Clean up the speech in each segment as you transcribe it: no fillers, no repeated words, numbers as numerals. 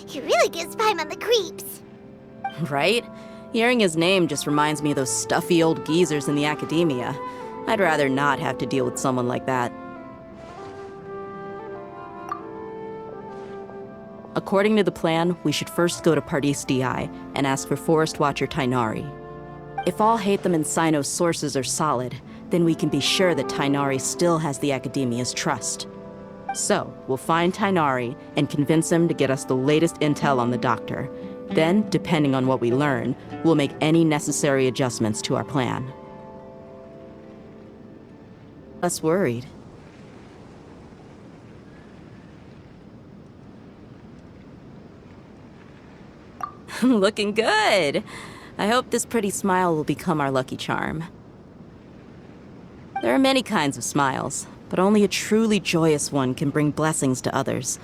He really gives Paimon the creeps. Right? Hearing his name just reminds me of those stuffy old geezers in the academia. I'd rather not have to deal with someone like that. According to the plan, we should first go to Pardis Di and ask for Forest Watcher Tainari. If all Hatham and Sino's sources are solid, then we can be sure that Tainari still has the Academia's trust. So, we'll find Tainari and convince him to get us the latest intel on the Doctor. Then, depending on what we learn, we'll make any necessary adjustments to our plan. Less worried. Looking good! I hope this pretty smile will become our lucky charm. There are many kinds of smiles, but only a truly joyous one can bring blessings to others.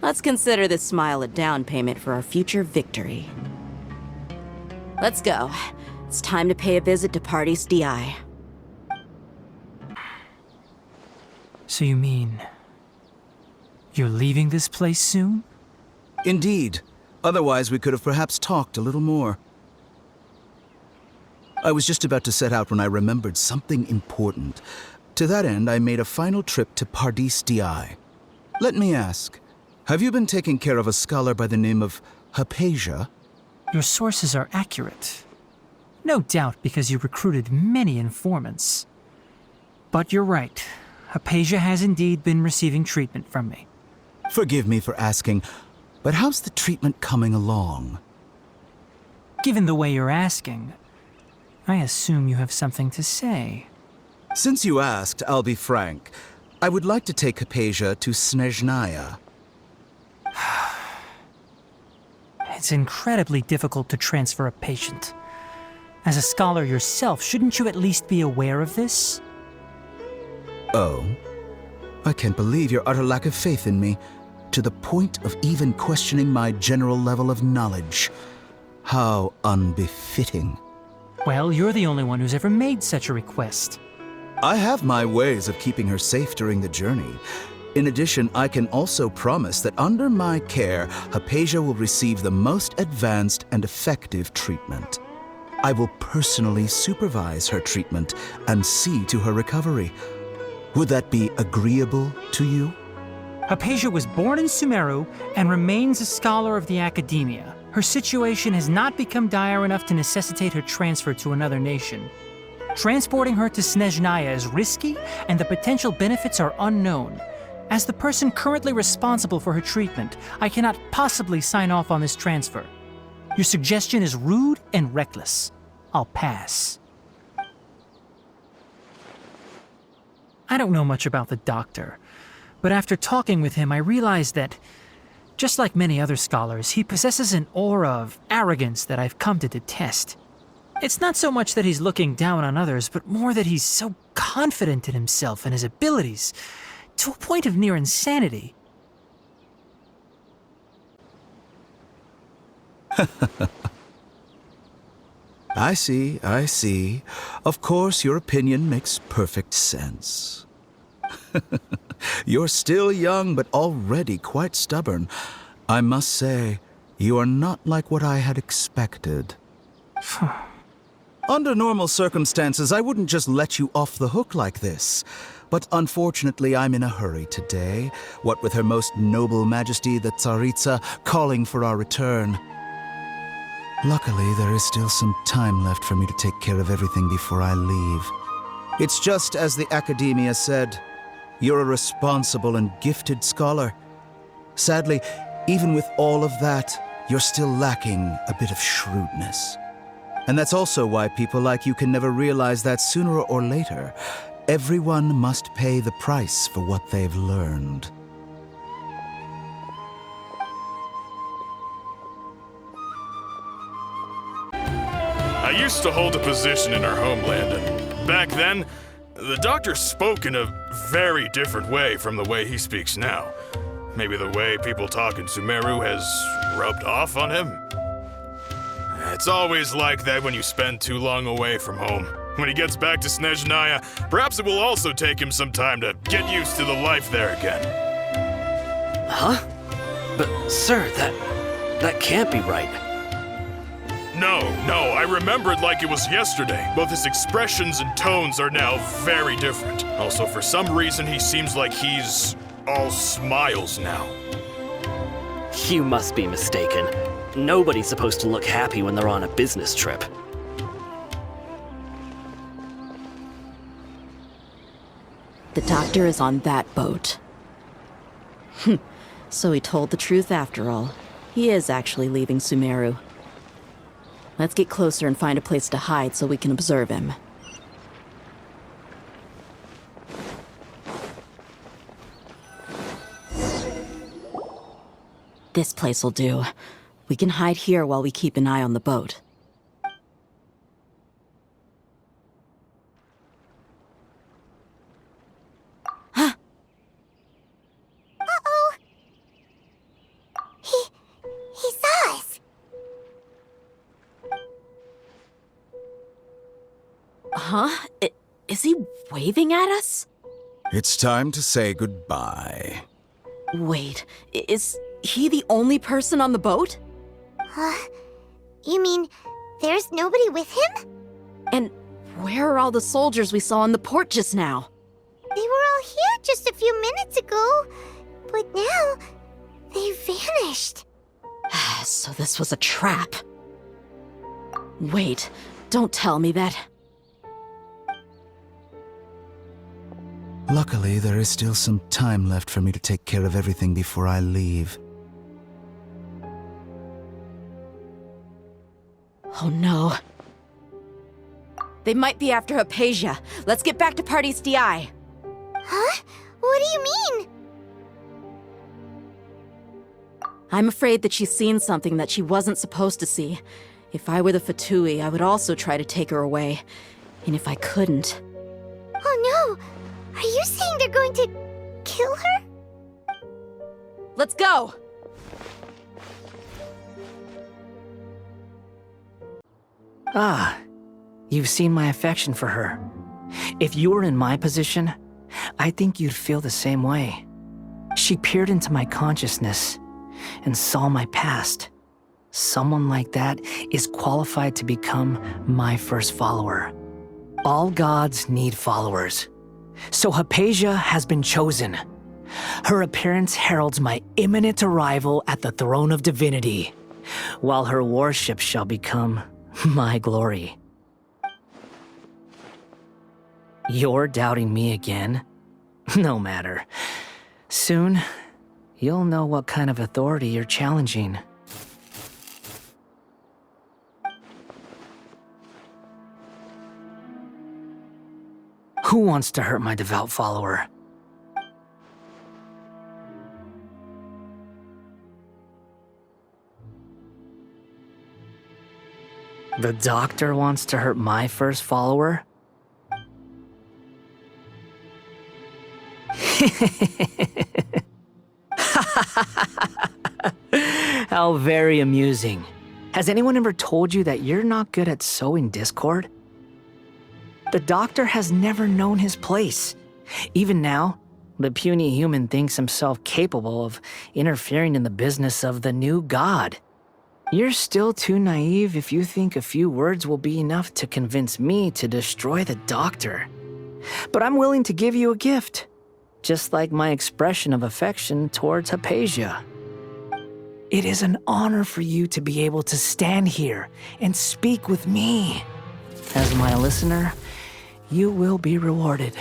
Let's consider this smile a down payment for our future victory. Let's go. It's time to pay a visit to Pardis Di. So you mean... you're leaving this place soon? Indeed. Otherwise, we could have perhaps talked a little more. I was just about to set out when I remembered something important. To that end, I made a final trip to Pardis Di. Let me ask, have you been taking care of a scholar by the name of Hypatia? Your sources are accurate. No doubt because you recruited many informants. But you're right. Hypatia has indeed been receiving treatment from me. Forgive me for asking, but how's the treatment coming along? Given the way you're asking, I assume you have something to say. Since you asked, I'll be frank. I would like to take Hypatia to Snezhnaya. It's incredibly difficult to transfer a patient. As a scholar yourself, shouldn't you at least be aware of this? Oh? I can't believe your utter lack of faith in me, to the point of even questioning my general level of knowledge. How unbefitting. Well, you're the only one who's ever made such a request. I have my ways of keeping her safe during the journey. In addition, I can also promise that under my care, Hypatia will receive the most advanced and effective treatment. I will personally supervise her treatment and see to her recovery. Would that be agreeable to you? Hypatia was born in Sumeru and remains a scholar of the Academia. Her situation has not become dire enough to necessitate her transfer to another nation. Transporting her to Snezhnaya is risky, and the potential benefits are unknown. As the person currently responsible for her treatment, I cannot possibly sign off on this transfer. Your suggestion is rude and reckless. I'll pass. I don't know much about the Doctor, but after talking with him, I realized that, just like many other scholars, he possesses an aura of arrogance that I've come to detest. It's not so much that he's looking down on others, but more that he's so confident in himself and his abilities, to a point of near insanity. I see. Of course, your opinion makes perfect sense. You're still young, but already quite stubborn. I must say, you are not like what I had expected. Under normal circumstances, I wouldn't just let you off the hook like this. But unfortunately, I'm in a hurry today, what with Her Most Noble Majesty the Tsaritsa calling for our return. Luckily, there is still some time left for me to take care of everything before I leave. It's just as the Academia said, you're a responsible and gifted scholar. Sadly, even with all of that, you're still lacking a bit of shrewdness. And that's also why people like you can never realize that sooner or later, everyone must pay the price for what they've learned. I used to hold a position in our homeland, and back then, the Doctor spoke in a very different way from the way he speaks now. Maybe the way people talk in Sumeru has rubbed off on him? It's always like that when you spend too long away from home. When he gets back to Snezhnaya, perhaps it will also take him some time to get used to the life there again. Huh? But, sir, That can't be right. No, I remembered like it was yesterday. Both his expressions and tones are now very different. Also, for some reason, he seems like he's all smiles now. You must be mistaken. Nobody's supposed to look happy when they're on a business trip. The doctor is on that boat. So he told the truth after all. He is actually leaving Sumeru. Let's get closer and find a place to hide so we can observe him. This place will do. We can hide here while we keep an eye on the boat. Uh-oh. He saw us. Huh? Is he waving at us? It's time to say goodbye. Wait, is he the only person on the boat? You mean there's nobody with him? And where are all the soldiers we saw on the port just now? They were all here just a few minutes ago, but now they vanished. So this was a trap. Wait, don't tell me that. Luckily, there is still some time left for me to take care of everything before I leave. Oh no. They might be after Hypatia. Let's get back to Party's DI. Huh? What do you mean? I'm afraid that she's seen something that she wasn't supposed to see. If I were the Fatui, I would also try to take her away. And if I couldn't... Oh no! Are you saying they're going to kill her? Let's go! Ah, you've seen my affection for her. If you were in my position, I think you'd feel the same way. She peered into my consciousness and saw my past. Someone like that is qualified to become my first follower. All gods need followers. So Hypatia has been chosen. Her appearance heralds my imminent arrival at the throne of divinity, while her worship shall become my glory. You're doubting me again? No matter. Soon, you'll know what kind of authority you're challenging. Who wants to hurt my devout follower? The doctor wants to hurt my first follower? How very amusing. Has anyone ever told you that you're not good at sowing discord? The doctor has never known his place. Even now, the puny human thinks himself capable of interfering in the business of the new god. You're still too naive if you think a few words will be enough to convince me to destroy the doctor. But I'm willing to give you a gift, just like my expression of affection towards Hypatia. It is an honor for you to be able to stand here and speak with me. As my listener, you will be rewarded.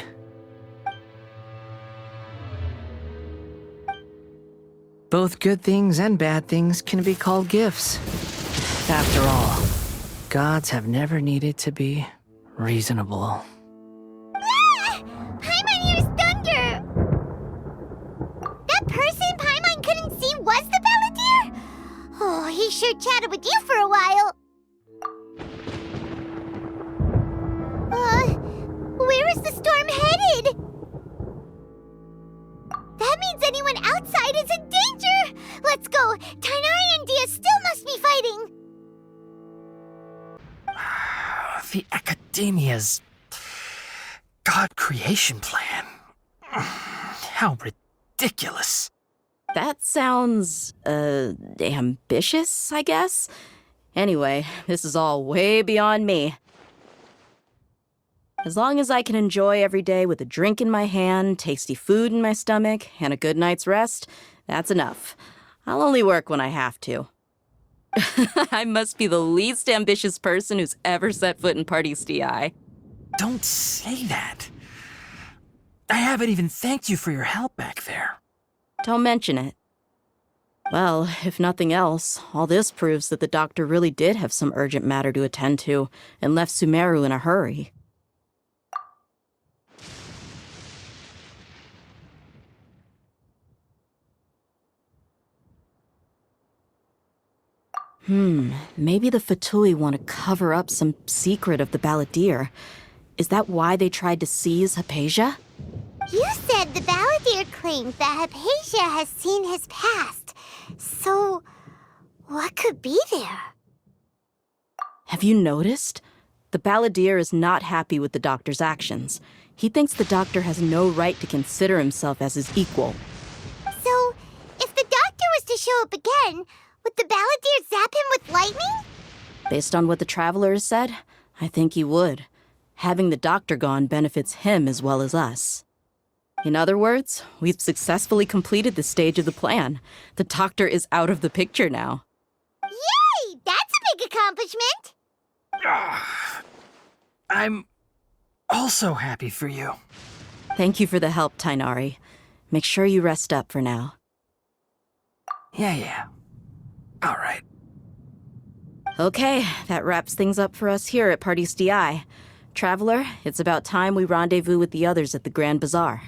Both good things and bad things can be called gifts. After all, gods have never needed to be reasonable. Ah! Paimon hears thunder! That person Paimon couldn't see was the Balladeer? Oh, he sure chatted with you for a while. Where is the storm headed? That means anyone outside is in danger! Let's go! Tainari and Dia still must be fighting! The Academia's God creation plan. How ridiculous. That sounds, ambitious, I guess? Anyway, this is all way beyond me. As long as I can enjoy every day with a drink in my hand, tasty food in my stomach, and a good night's rest, that's enough. I'll only work when I have to. I must be the least ambitious person who's ever set foot in Party's DI. Don't say that. I haven't even thanked you for your help back there. Don't mention it. Well, if nothing else, all this proves that the doctor really did have some urgent matter to attend to and left Sumeru in a hurry. Maybe the Fatui want to cover up some secret of the Balladeer. Is that why they tried to seize Hypatia? You said the Balladeer claimed that Hypatia has seen his past. So, what could be there? Have you noticed? The Balladeer is not happy with the doctor's actions. He thinks the doctor has no right to consider himself as his equal. So, if the doctor was to show up again, would the Balladeer zap him with lightning? Based on what the Traveler has said, I think he would. Having the doctor gone benefits him as well as us. In other words, we've successfully completed this stage of the plan. The doctor is out of the picture now. Yay! That's a big accomplishment! I'm also happy for you. Thank you for the help, Tainari. Make sure you rest up for now. Yeah. All right. Okay, that wraps things up for us here at Party's DI. Traveler, it's about time we rendezvous with the others at the Grand Bazaar.